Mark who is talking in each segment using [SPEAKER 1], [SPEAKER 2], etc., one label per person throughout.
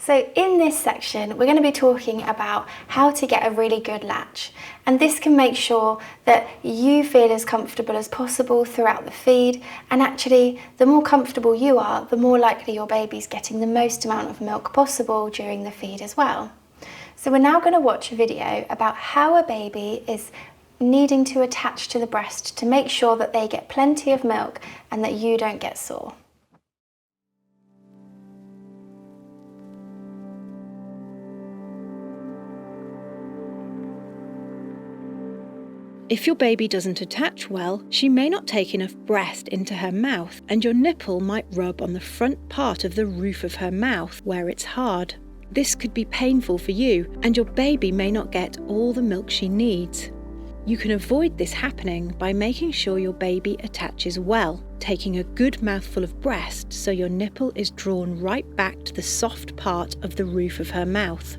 [SPEAKER 1] So in this section, we're going to be talking about how to get a really good latch. And this can make sure that you feel as comfortable as possible throughout the feed. And actually, the more comfortable you are, the more likely your baby's getting the most amount of milk possible during the feed as well. So we're now going to watch a video about how a baby is needing to attach to the breast to make sure that they get plenty of milk and that you don't get sore.
[SPEAKER 2] If your baby doesn't attach well, she may not take enough breast into her mouth, and your nipple might rub on the front part of the roof of her mouth where it's hard. This could be painful for you, and your baby may not get all the milk she needs. You can avoid this happening by making sure your baby attaches well, taking a good mouthful of breast so your nipple is drawn right back to the soft part of the roof of her mouth.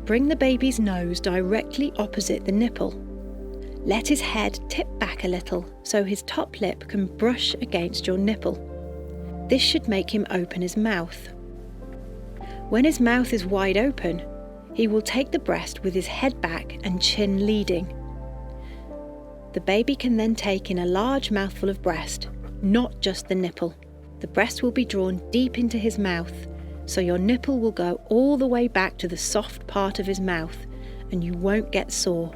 [SPEAKER 2] Bring the baby's nose directly opposite the nipple. Let his head tip back a little so his top lip can brush against your nipple. This should make him open his mouth. When his mouth is wide open, he will take the breast with his head back and chin leading. The baby can then take in a large mouthful of breast, not just the nipple. The breast will be drawn deep into his mouth, so your nipple will go all the way back to the soft part of his mouth and you won't get sore.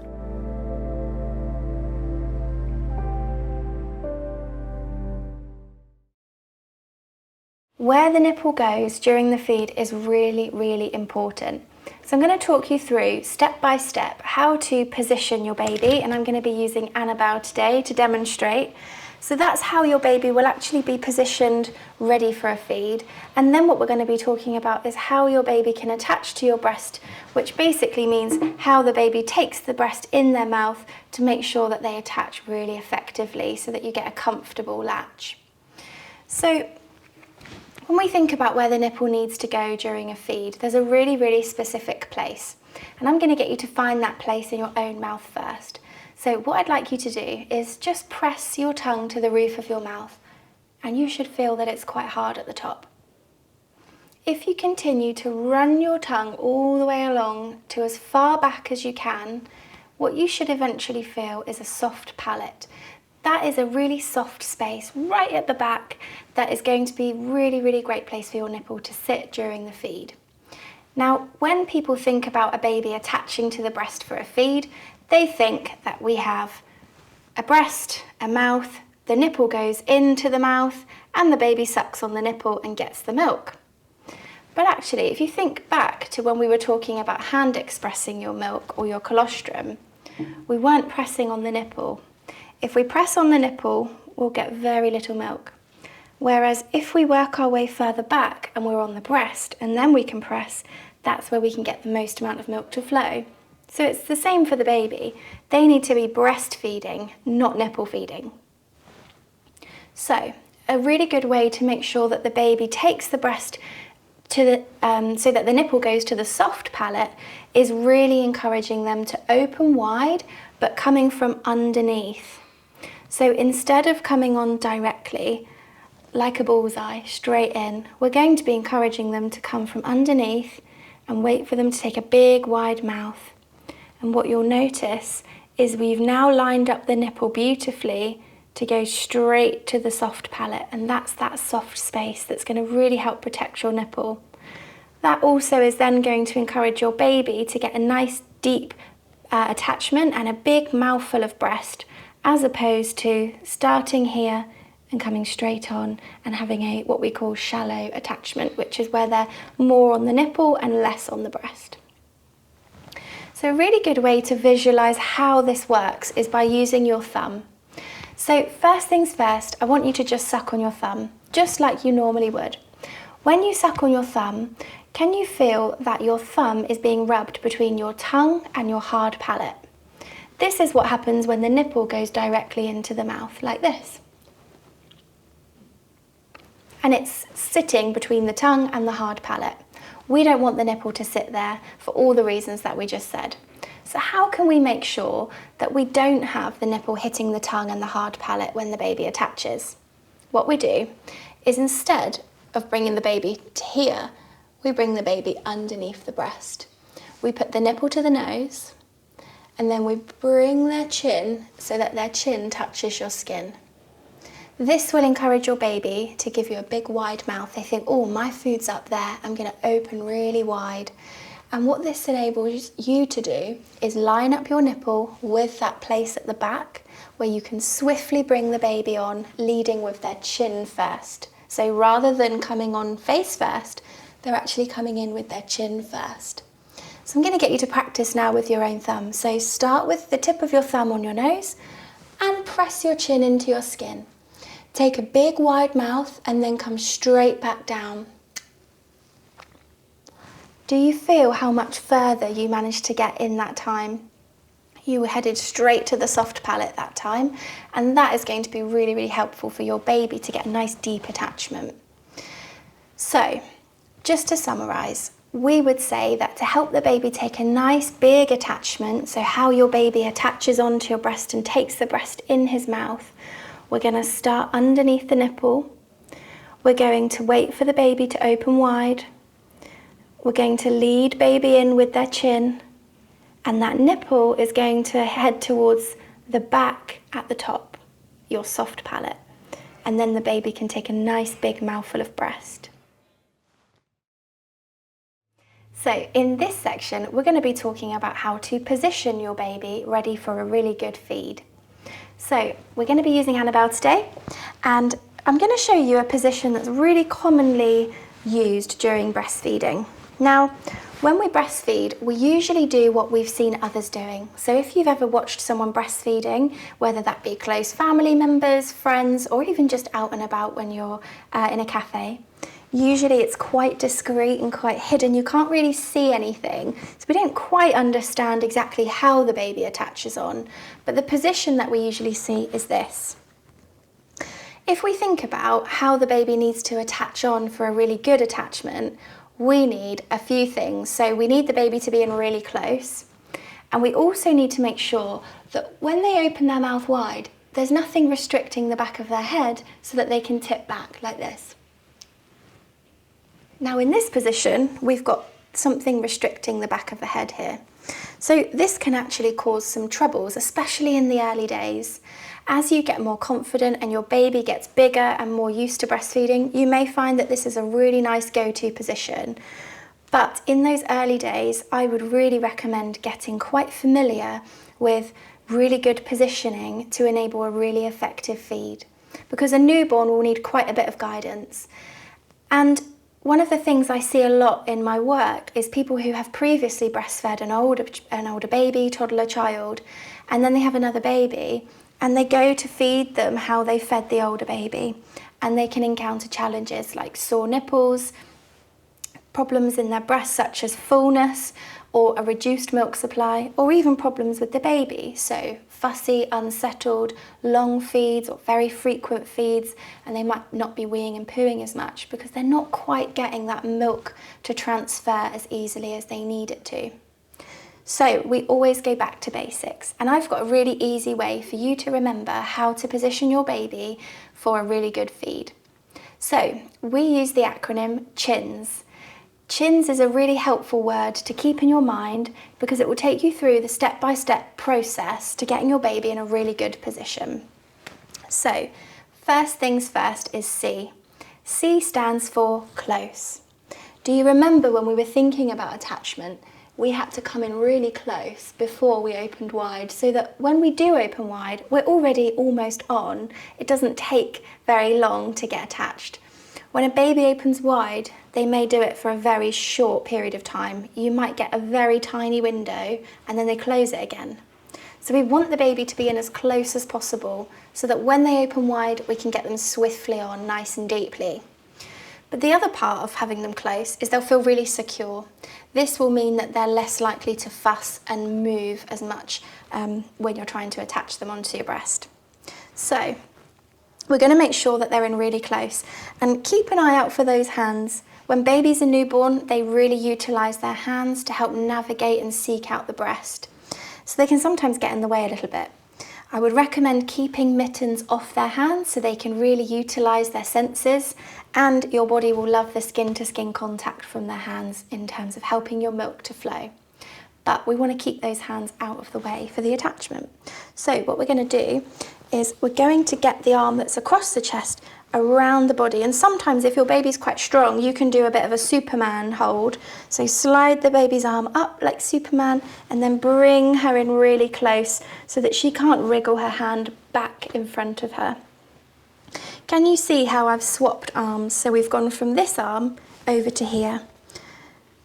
[SPEAKER 1] Where the nipple goes during the feed is really, really important. So I'm going to talk you through step by step how to position your baby, and I'm going to be using Annabelle today to demonstrate. So that's how your baby will actually be positioned ready for a feed. And then what we're going to be talking about is how your baby can attach to your breast, which basically means how the baby takes the breast in their mouth to make sure that they attach really effectively so that you get a comfortable latch. So when we think about where the nipple needs to go during a feed, there's a really, really specific place. And I'm going to get you to find that place in your own mouth first. So what I'd like you to do is just press your tongue to the roof of your mouth, and you should feel that it's quite hard at the top. If you continue to run your tongue all the way along to as far back as you can, what you should eventually feel is a soft palate. That is a really soft space right at the back that is going to be a really, really great place for your nipple to sit during the feed. Now, when people think about a baby attaching to the breast for a feed, they think that we have a breast, a mouth, the nipple goes into the mouth, and the baby sucks on the nipple and gets the milk. But actually, if you think back to when we were talking about hand expressing your milk or your colostrum, we weren't pressing on the nipple. If we press on the nipple, we'll get very little milk. Whereas if we work our way further back and we're on the breast and then we can press, that's where we can get the most amount of milk to flow. So it's the same for the baby. They need to be breastfeeding, not nipple feeding. So a really good way to make sure that the baby takes the breast to the, so that the nipple goes to the soft palate is really encouraging them to open wide, but coming from underneath. So instead of coming on directly, like a bullseye, straight in, we're going to be encouraging them to come from underneath and wait for them to take a big, wide mouth. And what you'll notice is we've now lined up the nipple beautifully to go straight to the soft palate, and that's that soft space that's going to really help protect your nipple. That also is then going to encourage your baby to get a nice deep attachment and a big mouthful of breast, as opposed to starting here and coming straight on and having a what we call shallow attachment, which is where they're more on the nipple and less on the breast. So a really good way to visualize how this works is by using your thumb. So first things first, I want you to just suck on your thumb, just like you normally would. When you suck on your thumb, can you feel that your thumb is being rubbed between your tongue and your hard palate? This is what happens when the nipple goes directly into the mouth, like this. And it's sitting between the tongue and the hard palate. We don't want the nipple to sit there for all the reasons that we just said. So how can we make sure that we don't have the nipple hitting the tongue and the hard palate when the baby attaches? What we do is, instead of bringing the baby to here, we bring the baby underneath the breast. We put the nipple to the nose, and then we bring their chin so that their chin touches your skin. This will encourage your baby to give you a big wide mouth. They think, oh, my food's up there, I'm going to open really wide. And what this enables you to do is line up your nipple with that place at the back where you can swiftly bring the baby on, leading with their chin first. So rather than coming on face first, they're actually coming in with their chin first. So I'm going to get you to practice now with your own thumb. So start with the tip of your thumb on your nose and press your chin into your skin. Take a big wide mouth and then come straight back down. Do you feel how much further you managed to get in that time? You were headed straight to the soft palate that time, and that is going to be really, really helpful for your baby to get a nice deep attachment. So, just to summarise, we would say that to help the baby take a nice big attachment, so how your baby attaches onto your breast and takes the breast in his mouth, we're going to start underneath the nipple. We're going to wait for the baby to open wide. We're going to lead baby in with their chin, and that nipple is going to head towards the back at the top, your soft palate, and then the baby can take a nice big mouthful of breast. So in this section, we're going to be talking about how to position your baby ready for a really good feed. So we're going to be using Annabelle today, and I'm going to show you a position that's really commonly used during breastfeeding. Now, when we breastfeed, we usually do what we've seen others doing. So if you've ever watched someone breastfeeding, whether that be close family members, friends, or even just out and about when you're in a cafe, usually it's quite discreet and quite hidden. You can't really see anything. So we don't quite understand exactly how the baby attaches on. But the position that we usually see is this. If we think about how the baby needs to attach on for a really good attachment, we need a few things. So we need the baby to be in really close, and we also need to make sure that when they open their mouth wide, there's nothing restricting the back of their head so that they can tip back like this. Now in this position, we've got something restricting the back of the head here. So this can actually cause some troubles, especially in the early days. As you get more confident and your baby gets bigger and more used to breastfeeding, you may find that this is a really nice go-to position. But in those early days, I would really recommend getting quite familiar with really good positioning to enable a really effective feed, because a newborn will need quite a bit of guidance. And one of the things I see a lot in my work is people who have previously breastfed an older baby, toddler, child, and then they have another baby, and they go to feed them how they fed the older baby, and they can encounter challenges like sore nipples, problems in their breast such as fullness or a reduced milk supply, or even problems with the baby, so fussy, unsettled, long feeds or very frequent feeds, and they might not be weeing and pooing as much because they're not quite getting that milk to transfer as easily as they need it to. So we always go back to basics, and I've got a really easy way for you to remember how to position your baby for a really good feed. So we use the acronym CHINS. CHINS is a really helpful word to keep in your mind because it will take you through the step-by-step process to getting your baby in a really good position. So first things first is C. C stands for close. Do you remember when we were thinking about attachment, we had to come in really close before we opened wide, so that when we do open wide, we're already almost on. It doesn't take very long to get attached. When a baby opens wide, they may do it for a very short period of time. You might get a very tiny window and then they close it again. So we want the baby to be in as close as possible so that when they open wide, we can get them swiftly on, nice and deeply. But the other part of having them close is they'll feel really secure. This will mean that they're less likely to fuss and move as much when you're trying to attach them onto your breast. So we're going to make sure that they're in really close, and keep an eye out for those hands. When babies are newborn, they really utilise their hands to help navigate and seek out the breast. so they can sometimes get in the way a little bit. I would recommend keeping mittens off their hands so they can really utilise their senses, and your body will love the skin-to-skin contact from their hands in terms of helping your milk to flow. But we want to keep those hands out of the way for the attachment. So what we're going to do is we're going to get the arm that's across the chest around the body, and sometimes if your baby's quite strong you can do a bit of a Superman hold. So slide the baby's arm up like Superman and then bring her in really close so that she can't wriggle her hand back in front of her. Can you see how I've swapped arms? So we've gone from this arm over to here.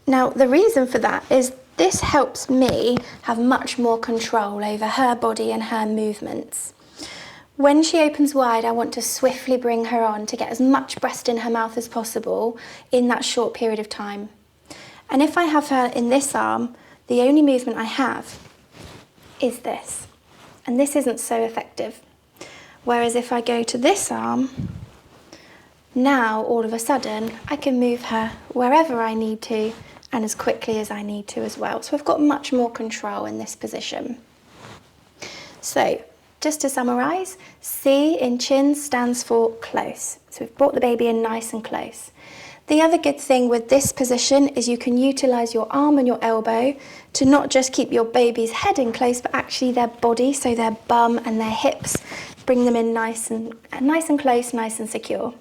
[SPEAKER 1] Now the reason for that is this helps me have much more control over her body and her movements. When she opens wide, I want to swiftly bring her on to get as much breast in her mouth as possible in that short period of time. And if I have her in this arm, the only movement I have is this. And this isn't so effective. Whereas if I go to this arm, now all of a sudden I can move her wherever I need to and as quickly as I need to as well. So I've got much more control in this position. So, just to summarise, C in chins stands for close. So we've brought the baby in nice and close. The other good thing with this position is you can utilise your arm and your elbow to not just keep your baby's head in close, but actually their body, so their bum and their hips, bring them in nice and close, nice and secure.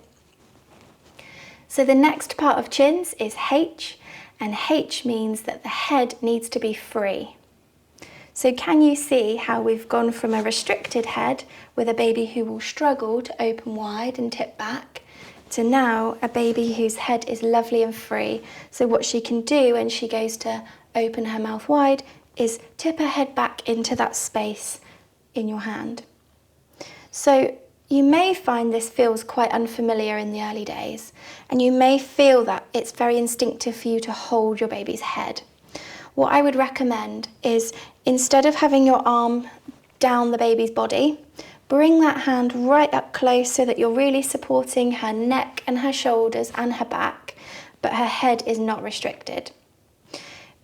[SPEAKER 1] So the next part of chins is H, and H means that the head needs to be free. So can you see how we've gone from a restricted head with a baby who will struggle to open wide and tip back to now a baby whose head is lovely and free. So what she can do when she goes to open her mouth wide is tip her head back into that space in your hand. So you may find this feels quite unfamiliar in the early days, and you may feel that it's very instinctive for you to hold your baby's head. What I would recommend is, instead of having your arm down the baby's body, bring that hand right up close so that you're really supporting her neck and her shoulders and her back, but her head is not restricted.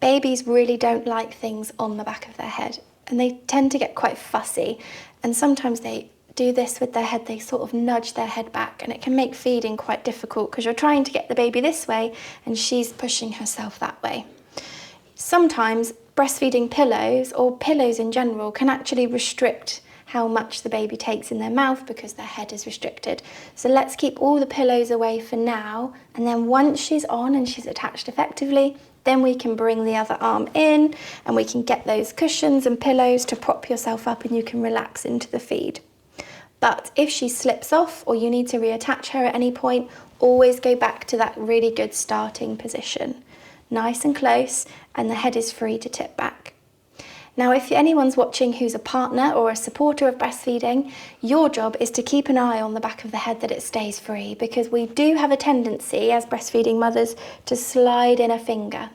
[SPEAKER 1] Babies really don't like things on the back of their head, and they tend to get quite fussy, and sometimes they do this with their head, they sort of nudge their head back, and it can make feeding quite difficult because you're trying to get the baby this way and she's pushing herself that way. Sometimes breastfeeding pillows, or pillows in general, can actually restrict how much the baby takes in their mouth because their head is restricted. So let's keep all the pillows away for now, and then once she's on and she's attached effectively, then we can bring the other arm in and we can get those cushions and pillows to prop yourself up and you can relax into the feed. But if she slips off or you need to reattach her at any point, always go back to that really good starting position. Nice and close, and the head is free to tip back. Now, if anyone's watching who's a partner or a supporter of breastfeeding, your job is to keep an eye on the back of the head that it stays free, because we do have a tendency as breastfeeding mothers to slide in a finger.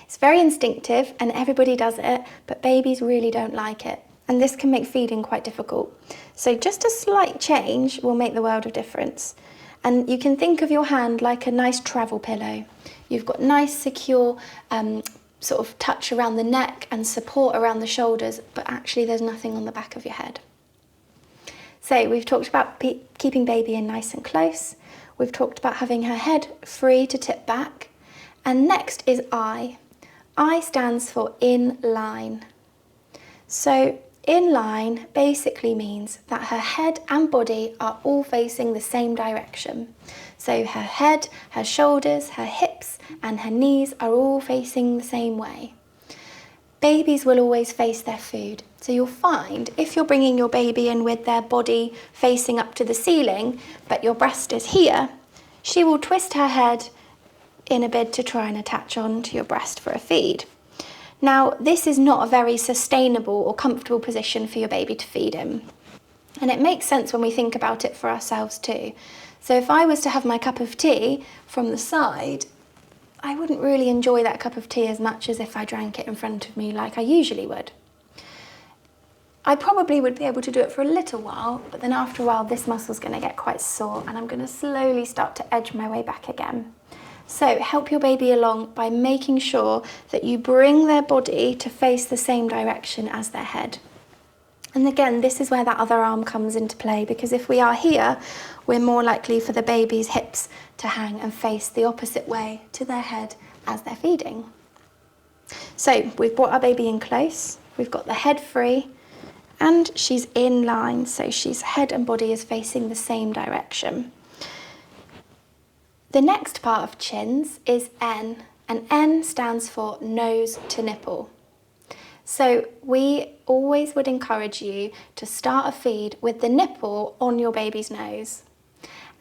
[SPEAKER 1] It's very instinctive and everybody does it, but babies really don't like it. And this can make feeding quite difficult. So just a slight change will make the world of difference. And you can think of your hand like a nice travel pillow. You've got nice, secure sort of touch around the neck and support around the shoulders, but actually there's nothing on the back of your head. So we've talked about keeping baby in nice and close. We've talked about having her head free to tip back. And next is I. I stands for in line. So in line basically means that her head and body are all facing the same direction. So her head, her shoulders, her hips and her knees are all facing the same way. Babies will always face their food. So you'll find if you're bringing your baby in with their body facing up to the ceiling, but your breast is here, she will twist her head in a bid to try and attach on to your breast for a feed. Now, this is not a very sustainable or comfortable position for your baby to feed in. And it makes sense when we think about it for ourselves too. So if I was to have my cup of tea from the side, I wouldn't really enjoy that cup of tea as much as if I drank it in front of me like I usually would. I probably would be able to do it for a little while, but then after a while this muscle's going to get quite sore and I'm going to slowly start to edge my way back again. So help your baby along by making sure that you bring their body to face the same direction as their head. And again, this is where that other arm comes into play, because if we are here, we're more likely for the baby's hips to hang and face the opposite way to their head as they're feeding. So we've brought our baby in close, we've got the head free, and she's in line, so she's head and body is facing the same direction. The next part of chins is N, and N stands for nose to nipple. So we always would encourage you to start a feed with the nipple on your baby's nose.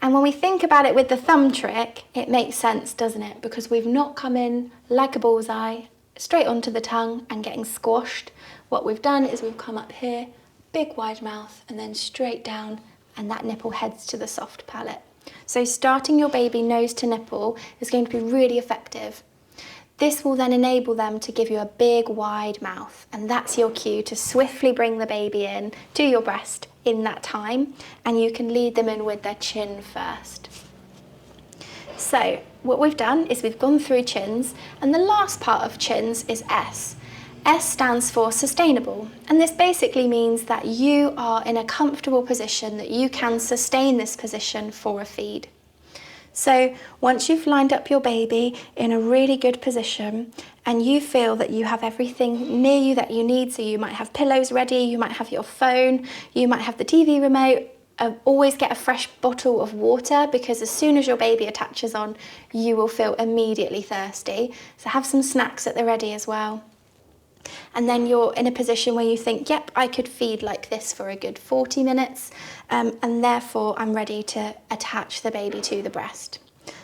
[SPEAKER 1] And when we think about it with the thumb trick, it makes sense, doesn't it? Because we've not come in like a bullseye, straight onto the tongue and getting squashed. What we've done is we've come up here, big wide mouth, and then straight down, and that nipple heads to the soft palate. So starting your baby nose to nipple is going to be really effective. This will then enable them to give you a big wide mouth, and that's your cue to swiftly bring the baby in to your breast in that time, and you can lead them in with their chin first. So what we've done is we've gone through chins, and the last part of chins is S. S stands for sustainable, and this basically means that you are in a comfortable position, that you can sustain this position for a feed. So once you've lined up your baby in a really good position and you feel that you have everything near you that you need, so you might have pillows ready, you might have your phone, you might have the TV remote, always get a fresh bottle of water, because as soon as your baby attaches on, you will feel immediately thirsty. So have some snacks at the ready as well. And then you're in a position where you think, yep, I could feed like this for a good 40 minutes, and therefore I'm ready to attach the baby to the breast.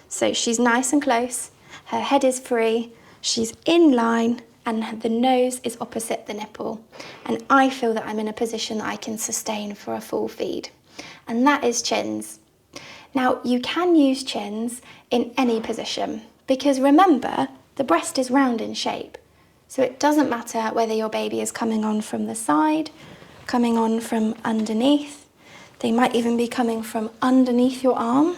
[SPEAKER 1] So she's nice and close, her head is free, she's in line, and the nose is opposite the nipple. And I feel that I'm in a position that I can sustain for a full feed. And that is chins. Now, you can use chins in any position, because remember, the breast is round in shape. So it doesn't matter whether your baby is coming on from the side, coming on from underneath. They might even be coming from underneath your arm.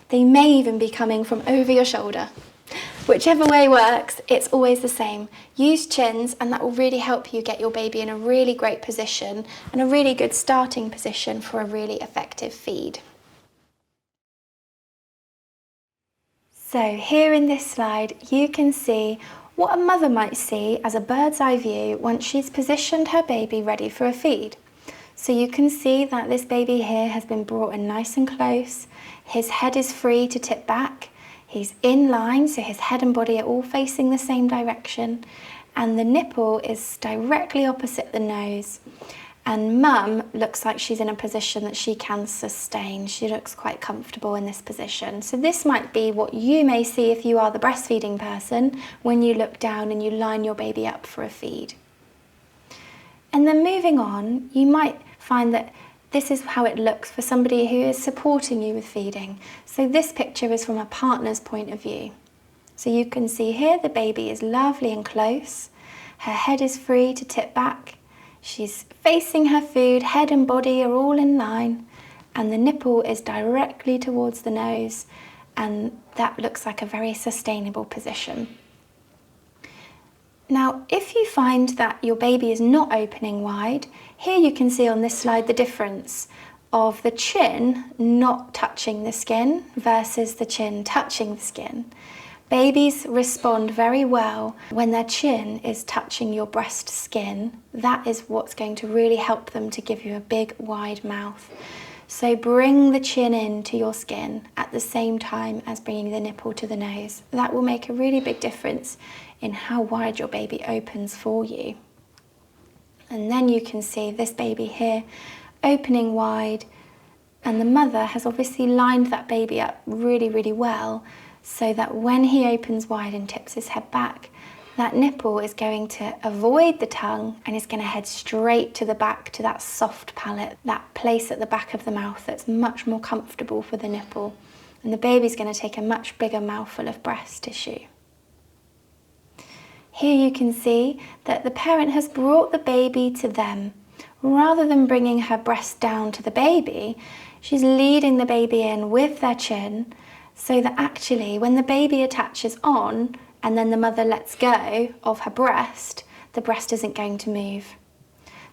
[SPEAKER 1] They may even be coming from over your shoulder. Whichever way works, it's always the same. Use chins, and that will really help you get your baby in a really great position and a really good starting position for a really effective feed. So here in this slide, you can see what a mother might see as a bird's eye view once she's positioned her baby ready for a feed. So you can see that this baby here has been brought in nice and close. His head is free to tip back. He's in line, so his head and body are all facing the same direction. And the nipple is directly opposite the nose. And mum looks like she's in a position that she can sustain. She looks quite comfortable in this position. So this might be what you may see if you are the breastfeeding person when you look down and you line your baby up for a feed. And then moving on, you might find that this is how it looks for somebody who is supporting you with feeding. So this picture is from a partner's point of view. So you can see here the baby is lovely and close. Her head is free to tip back. She's facing her food, head and body are all in line, and the nipple is directly towards the nose, and that looks like a very sustainable position. Now, if you find that your baby is not opening wide, here you can see on this slide the difference of the chin not touching the skin versus the chin touching the skin. Babies respond very well when their chin is touching your breast skin. That is what's going to really help them to give you a big wide mouth. So bring the chin in to your skin at the same time as bringing the nipple to the nose. That will make a really big difference in how wide your baby opens for you. And then you can see this baby here opening wide, and the mother has obviously lined that baby up really, really well, so that when he opens wide and tips his head back, that nipple is going to avoid the tongue and is going to head straight to the back, to that soft palate, that place at the back of the mouth that's much more comfortable for the nipple. And the baby's going to take a much bigger mouthful of breast tissue. Here you can see that the parent has brought the baby to them. Rather than bringing her breast down to the baby, she's leading the baby in with their chin, so that actually when the baby attaches on and then the mother lets go of her breast, the breast isn't going to move.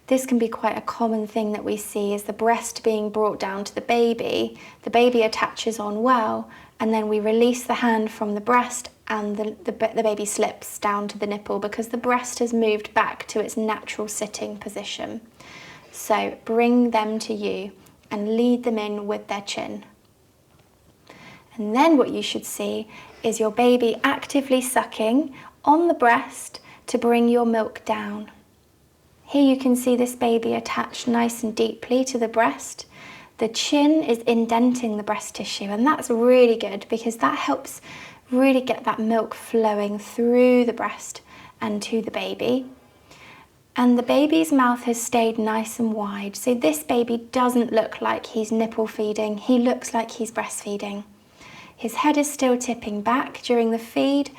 [SPEAKER 1] This can be quite a common thing that we see, is the breast being brought down to the baby attaches on well, and then we release the hand from the breast and the baby slips down to the nipple because the breast has moved back to its natural sitting position. So bring them to you and lead them in with their chin. And then what you should see is your baby actively sucking on the breast to bring your milk down. Here you can see this baby attached nice and deeply to the breast. The chin is indenting the breast tissue, and that's really good because that helps really get that milk flowing through the breast and to the baby. And the baby's mouth has stayed nice and wide, so this baby doesn't look like he's nipple feeding, he looks like he's breastfeeding. His head is still tipping back during the feed,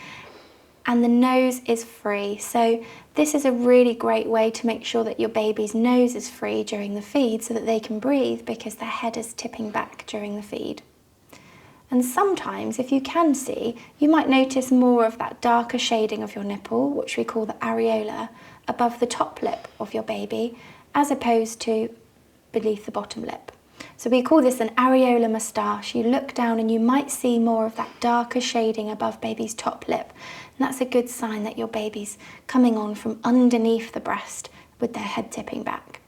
[SPEAKER 1] and the nose is free. So this is a really great way to make sure that your baby's nose is free during the feed so that they can breathe, because their head is tipping back during the feed. And sometimes, if you can see, you might notice more of that darker shading of your nipple, which we call the areola, above the top lip of your baby, as opposed to beneath the bottom lip. So we call this an areola moustache. You look down and you might see more of that darker shading above baby's top lip. And that's a good sign that your baby's coming on from underneath the breast with their head tipping back.